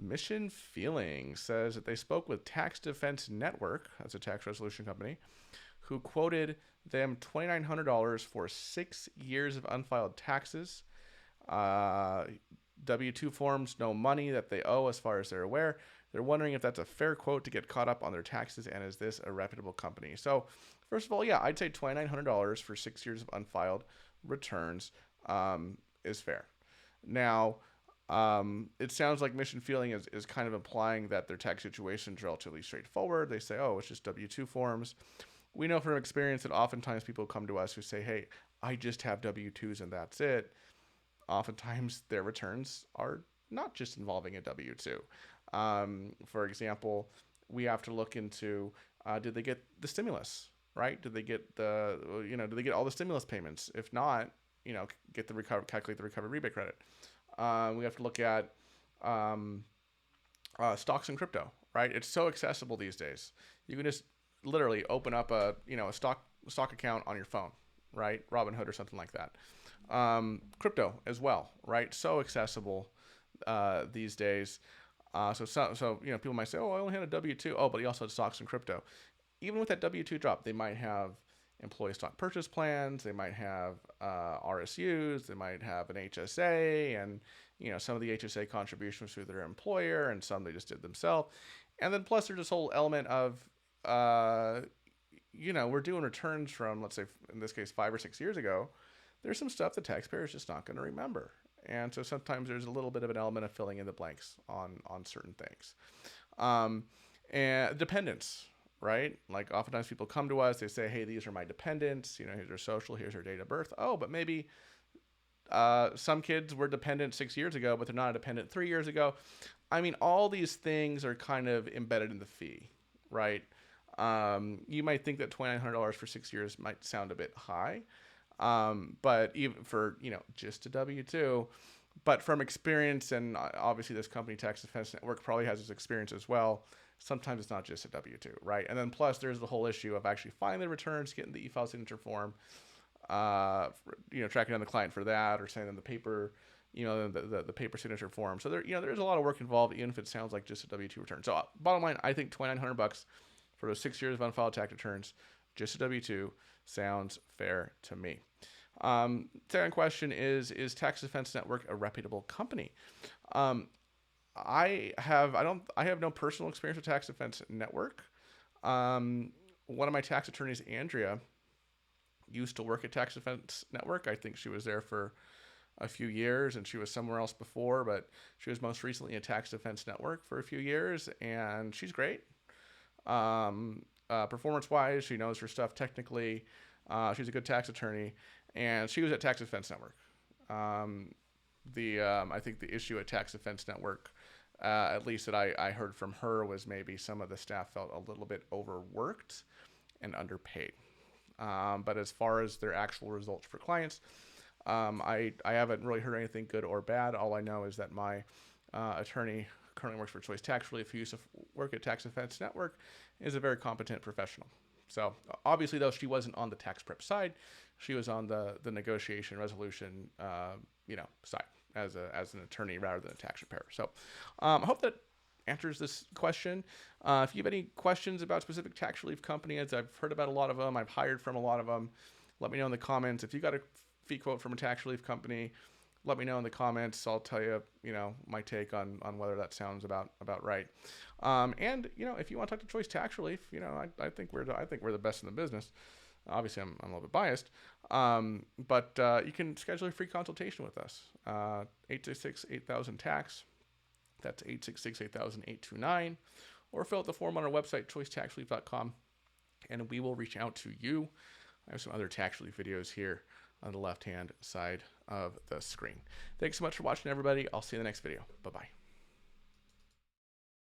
Mission Feeling says that they spoke with Tax Defense Network, that's a tax resolution company, who quoted them $2,900 for 6 years of unfiled taxes. W-2 forms, no money that they owe as far as they're aware. They're wondering if that's a fair quote to get caught up on their taxes, and is this a reputable company? So, first of all, yeah, I'd say $2,900 for 6 years of unfiled returns is fair. Now, it sounds like Mission Feeling is kind of implying that their tax situation is relatively straightforward. They say, oh, it's just W-2 forms. We know from experience that oftentimes people come to us who say, hey, I just have W-2s and that's it. Oftentimes their returns are not just involving a W-2. For example, we have to look into, did they get the stimulus, right? Did they get did they get all the stimulus payments? If not, calculate the recovery rebate credit. We have to look at stocks and crypto, right? It's so accessible these days. You can just literally open up a stock account on your phone, right? Robinhood or something like that. Crypto as well, right? So accessible these days. So people might say, oh, I only had a W-2. Oh, but he also had stocks and crypto. Even with that W-2 drop, they might have employee stock purchase plans. They might have RSUs. They might have an HSA, and some of the HSA contributions through their employer, and some they just did themselves. And then plus there's this whole element of we're doing returns from, let's say in this case 5 or 6 years ago. There's some stuff the taxpayer is just not going to remember. And so sometimes there's a little bit of an element of filling in the blanks on certain things. And dependents, right? Like oftentimes people come to us, they say, hey, these are my dependents. Here's their social, here's their date of birth. Oh, but maybe some kids were dependent 6 years ago, but they're not a dependent 3 years ago. I mean, all these things are kind of embedded in the fee, right? You might think that $2,900 for 6 years might sound a bit high. But even for, just a W-2, but from experience, and obviously this company Tax Defense Network probably has this experience as well. Sometimes it's not just a W-2, right? And then plus there's the whole issue of actually filing the returns, getting the e-file signature form, tracking down the client for that, or sending them the paper, the paper signature form. So there's a lot of work involved, even if it sounds like just a W-2 return. So bottom line, I think $2,900 for those 6 years of unfiled tax returns, just a W-2, sounds fair to me. Second question is Tax Defense Network a reputable company? I have no personal experience with Tax Defense Network. One of my tax attorneys, Andrea, used to work at Tax Defense Network. I think she was there for a few years, and she was somewhere else before, but she was most recently at Tax Defense Network for a few years, and she's great. Performance-wise, she knows her stuff technically. She's a good tax attorney, and she was at Tax Defense Network. I think the issue at Tax Defense Network, at least that I heard from her, was maybe some of the staff felt a little bit overworked and underpaid. But as far as their actual results for clients, I haven't really heard anything good or bad. All I know is that my attorney currently works for Choice Tax Relief, who used to work at Tax Defense Network, is a very competent professional. So obviously, though, she wasn't on the tax prep side. She was on the negotiation resolution, side as an attorney rather than a tax preparer. So I hope that answers this question. If you have any questions about specific tax relief companies, I've heard about a lot of them. I've hired from a lot of them. Let me know in the comments. If you got a fee quote from a tax relief company, let me know in the comments. I'll tell you, my take on whether that sounds about right. And if you want to talk to Choice Tax Relief, I think we're the best in the business. Obviously, I'm a little bit biased, but you can schedule a free consultation with us. 866-8000-TAX. That's 866-8000-829. Or fill out the form on our website, choicetaxrelief.com, and we will reach out to you. I have some other tax relief videos here on the left-hand side of the screen. Thanks so much for watching, everybody. I'll see you in the next video. Bye-bye.